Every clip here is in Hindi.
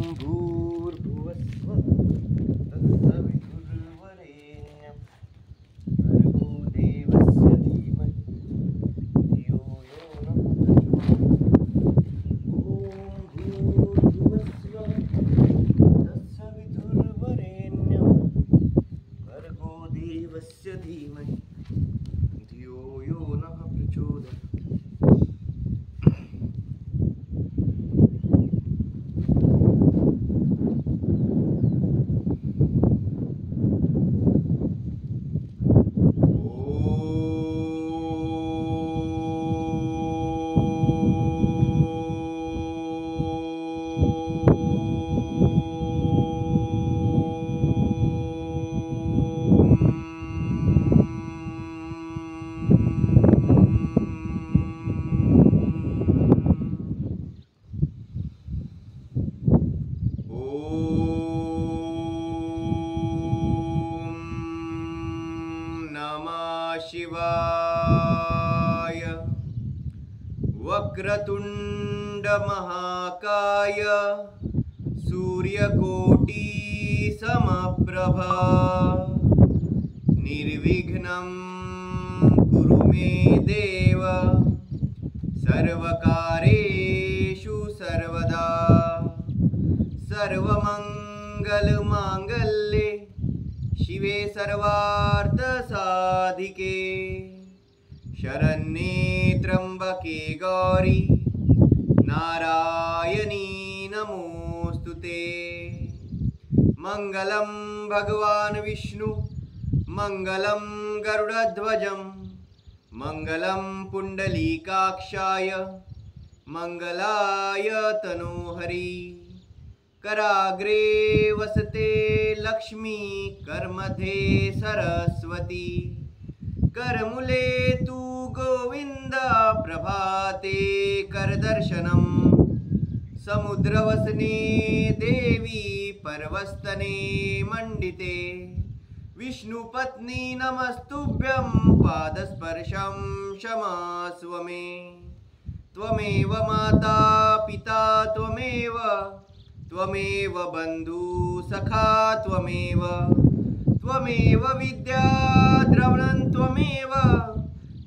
भूर्भुवस्वः तत्सवितुर्वरेण्यं भर्गो देवस्य धीमहि धियो यो नः प्रचोदयात्। ॐ भूर्भुवस्वः तत्सवितुर्वरेण्यं भर्गो देवस्य धीमहि धियो यो नः प्रचोदयात्। शिवाय वक्रतुंड महाकाय सूर्यकोटि समप्रभा निर्विघ्नं कुरु मे देव सर्वकार्येषु सर्वदा सर्वमंगलमांगल्ये शिवे सर्वार्थसाधिके शरण्ये त्र्यंबके गौरी नारायणी नमोस्तुते। मंगलं भगवान् विष्णु मंगलं गरुडध्वजं मंगलं पुंडलीकाक्षाय मंगलाय तनोहरि कराग्रे वसते लक्ष्मी करमध्ये सरस्वती करमुले तु गोविंद प्रभाते करदर्शनम समुद्रवसने देवी पर्वस्तने मंडिते विष्णुपत्नी नमस्तुभ्यं पादस्पर्शं क्षमास्व मे त्वमेव माता पिता त्वमेव बंधु सखा त्वमेव विद्या द्रवणं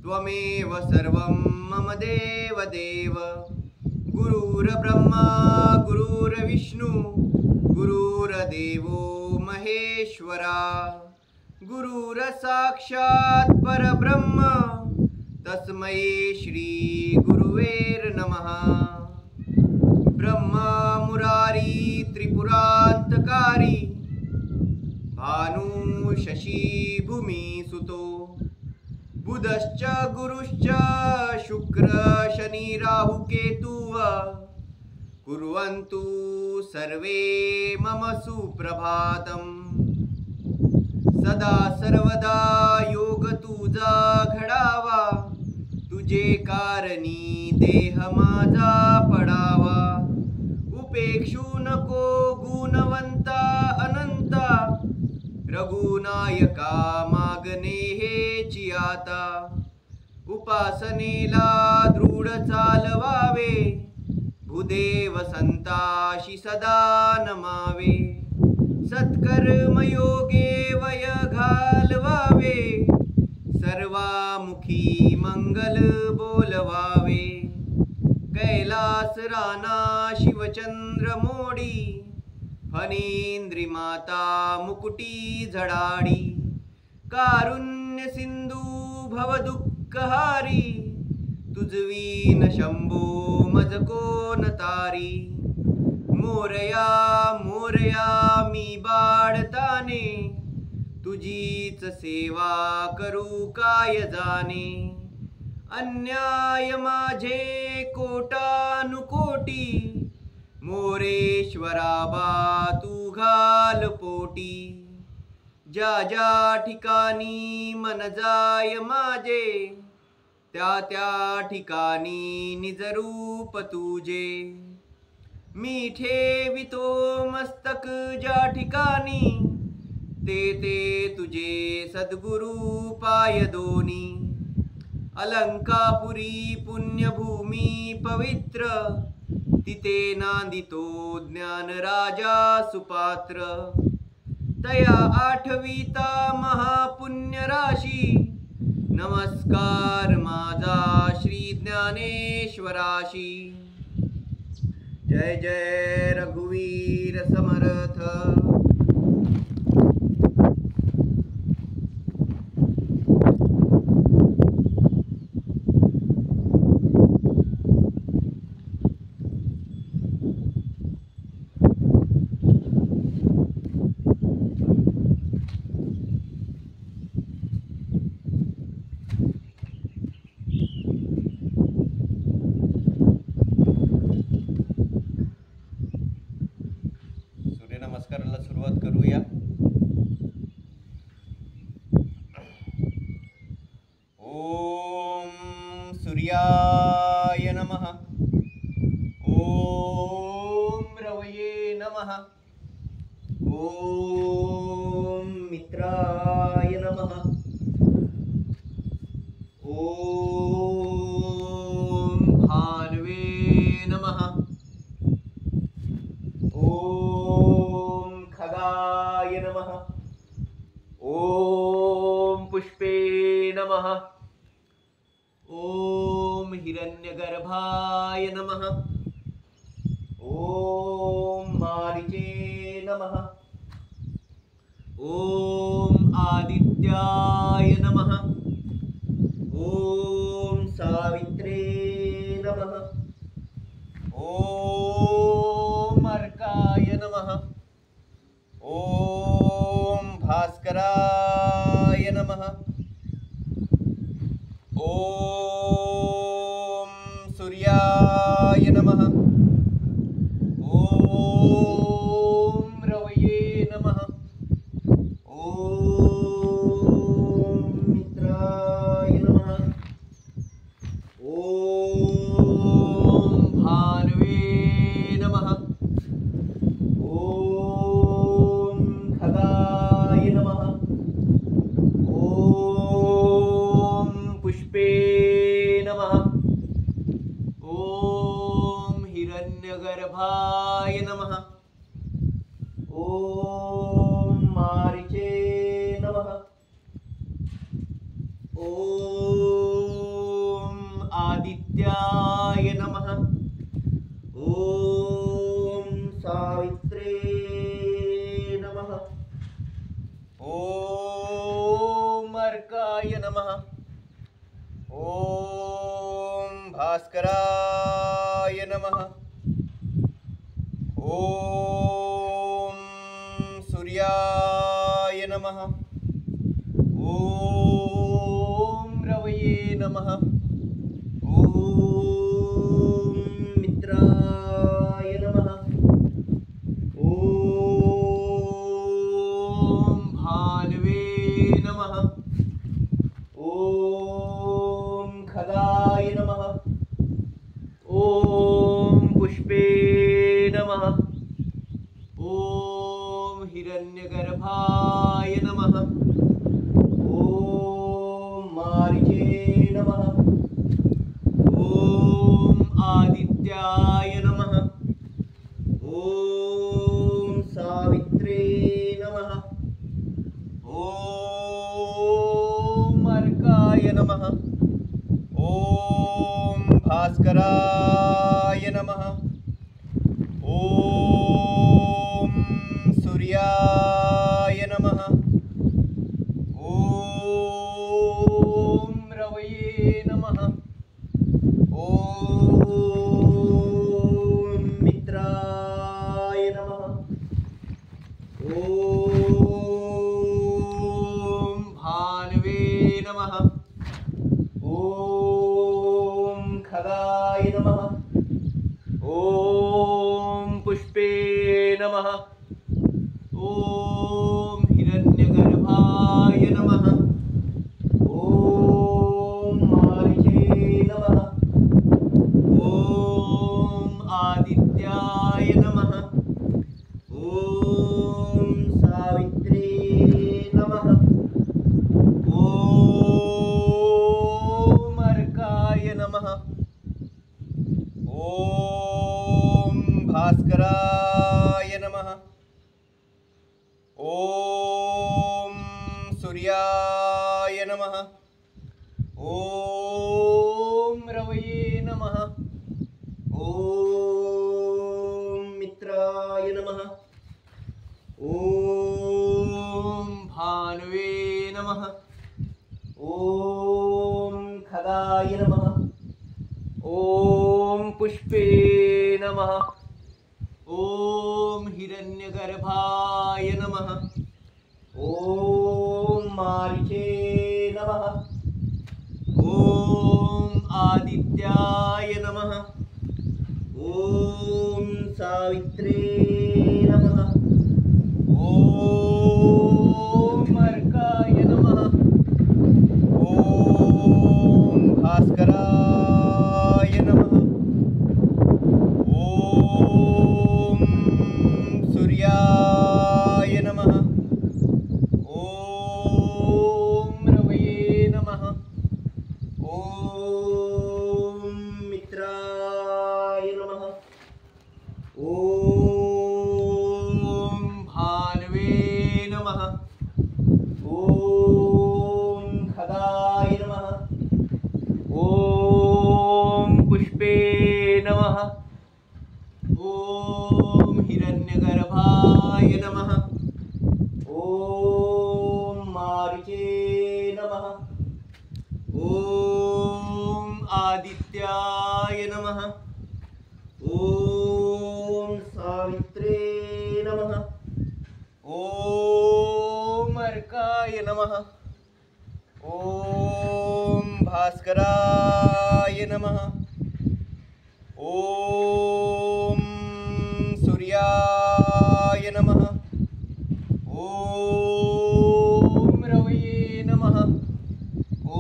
त्वमेव सर्वं मम देव गुरुर्ब्रह्मा गुरुर्विष्णु गुरुर्देवो महेश्वरा गुरुर्साक्षात् परब्रह्म तस्मै श्री गुरुवे नमः। ब्रह्मा मुरारी त्रिपुरान्तकारी भानु शशि भूमि सुतो बुधश्च गुरुश्च शुक्र शनि राहु केतुः कुर्वन्तु सर्वे मम सुप्रभातम्। सदा सर्वदा योग तुझा घडावा तुझे कारणी देह माझा पडावा उपेक्षू नको गुणवंता अनंता रघुनायका मागणे हेची आता उपासनेला दृढ चालवावे भूदेव संताशी सदा नमावे सत्कर्मयोगे वय घालवावे सर्वामुखी मंगल बोलवावे कैलास राना शिवचंद्र मोडी फणींद्री माता मुकुटी झडाडी कारुण्य सिंधू भव दुःखहारी तुझवीन शंभो मज कोण तारी मोरया मोरया मी बाळताने तुझीच सेवा करू काय जाणे अन्याय माझे कोटानुकोटी मोरेश्वरा बा तू घाल पोटी ज्या ज्या ठिकाणी मन जाय माझे त्या त्या ठिकाणी निज रूप तुझे मी ठेवितो मस्तक ज्या ठिकाणी ते ते तुझे सद्गुरु पाय दोनी अलंकापुरी पुण्यभूमी पवित्र तिथे नांदितो ज्ञान राजा सुपात्र, तया आठविता महापुण्य राशी, नमस्कार माझा श्री ज्ञानेश्वराशी। जय जय रघुवीर समर्थ। सूर्यनमस्काराला सुरुवात करूया। ओम सूर्याय नमः, ओम रवये नमः, ओम मित्राय नमः, ओम भानवे नमः, ओम खगाय नमः, ओम पुष्पे नमः, ओम हिरण्यगर्भाय नमः, ओम मारीचे नमः, ओम आदित्याय नमः, ओम सावित्रे नमः, ओम अर्काय नमः, ओम भास्कराय नमः, ओम सूर्याय नमः, ओम रवये नमः, ओम मित्राय नमः, ओम भानवे नमः, ओम खगाय नमः, ओम पुष्पे नमः, ओम हिरण्यगर्भाय नमः, ओम मारीचे नमः, ओम आदित्याय नमः, ओम सावित्रे नमः, ओम अर्काय नमः, ओम भास्कराय नमः, ओम सूर्याय नमः, ओम रवये नमः, ओम मित्राय नमः, ओम भानवे नमः, ओम खगाय नमः, ओम पुष्पे नमः, ओम हिरण्यगर्भाय नमः, ओम मारीचे नमः, ओम आदित्याय नमः, ओम सावित्रे नमः, ओम अर्काय नमः, ओम भास्कराय नमः, ओम सूर्याय नमः, ओम रवये नमः, ओम मित्राय नमः, ओम भानवे नमः, ओम खगाय नमः, ओम पुष्पे नमः, ओम हिरण्यगर्भाय नमः, ओम मारीचे नमः, ओम आदित्याय नमः, ओम सावित्रे नमः, ओम अर्काय नमः, ओम ॐ हिरण्यगर्भाय नमः। ॐ मारिचे नमः। ॐ आदित्याय नमः। ॐ सावित्रे नमः। ॐ अर्काय नमः। ॐ भास्कराय नमः। ॐ सूर्याय नमः। ॐ रवये नमः। ॐ मित्राय नमः। ॐ भानवे नमः। ॐ खगाय नमः। ॐ पुष्पे नमः। ॐ हिरण्यगर्भाय नमः। ॐ मारिचे नमः। ॐ आदित्याय नमः। ॐ सावित्रे नमः। ॐ अर्काय नमः। ॐ भास्कराय नमः। ॐ सूर्याय नमः। ॐ रवये नमः। ॐ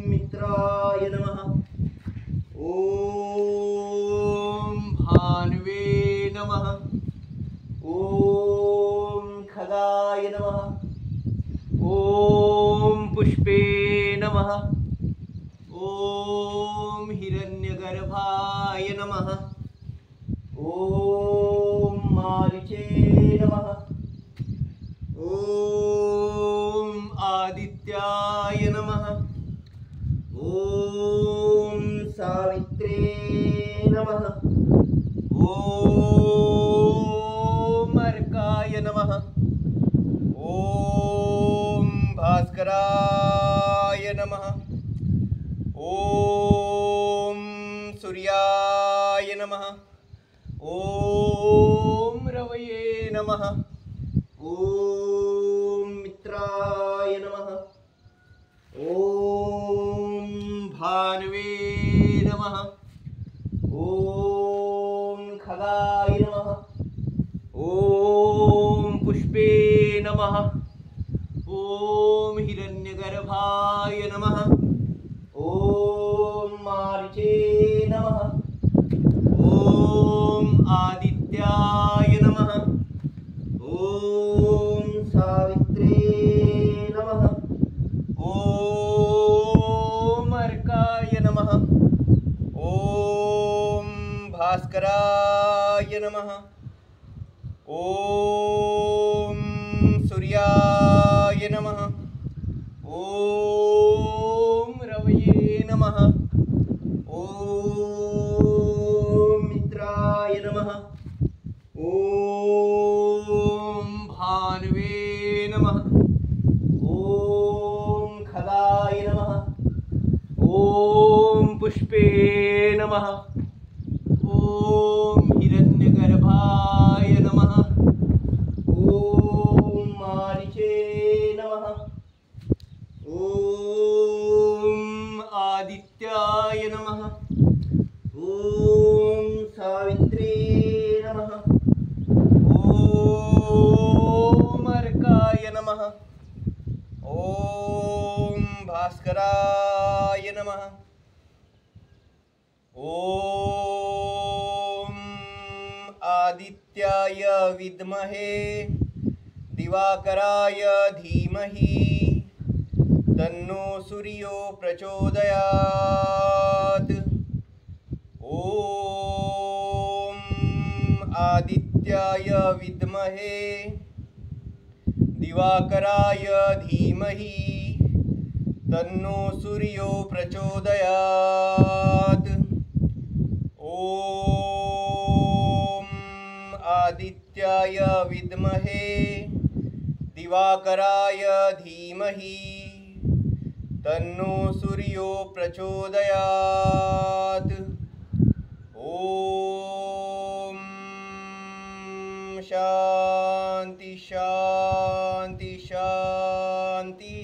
मित्राय नमः। ॐ भानवे नमः। ॐ खगाय नमः। ॐ पुष्पे नमः। ॐ हिरण्यगर्भाय नमः। ॐ मारिचे नमः। ॐ आदित्याय नमः। ॐ सावित्रे नमः। ॐ अर्काय नमः। ॐ भास्कराय नमः। ॐ सूर्याय नमः। ॐ रवये नमः। ॐ मित्राय नमः। ॐ भानवे नमः। ॐ खगाय नमः। ॐ पुष्पे नमः। ॐ हिरण्यगर्भाय नमः। ॐ मारिचे नमः। ॐ आदित्याय नमः। ॐ सावित्रे नमः। ॐ अर्काय नमः। ॐ भास्कराय नमः। ॐ सूर्याय नमः। ॐ रवये नमः। ॐ मित्राय नमः। ॐ भानवे नमः। ॐ खगाय नमः। ॐ पुष्पे नमः। ॐ हिरण्यगर्भाय नमः। ॐ मारिचे नमः। ॐ आदित्याय नमः। ॐ सावित्रे नमः। ॐ अर्काय नमः। ॐ भास्कराय नमः। ॐ आदित्याय विद्महे दिवाकराय धीमहि तन्नो सूर्यो प्रचोदयात्। ॐ आदित्याय विद्महे दिवाकराय धीमहि तन्नो सूर्यो प्रचोदयात्। ॐ आदित्याय विद्महे दिवाकराय धीमहि तन्नो सूर्यो प्रचोदयात्। ॐ शांति शांति शांति।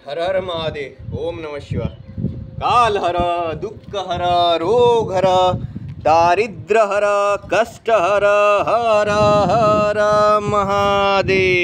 हर हर महादेव। ओम नमः शिवाय। काल हर, दुख हर, रोग हर, दारिद्र हर, कष्ट हर, हर हर महादेव।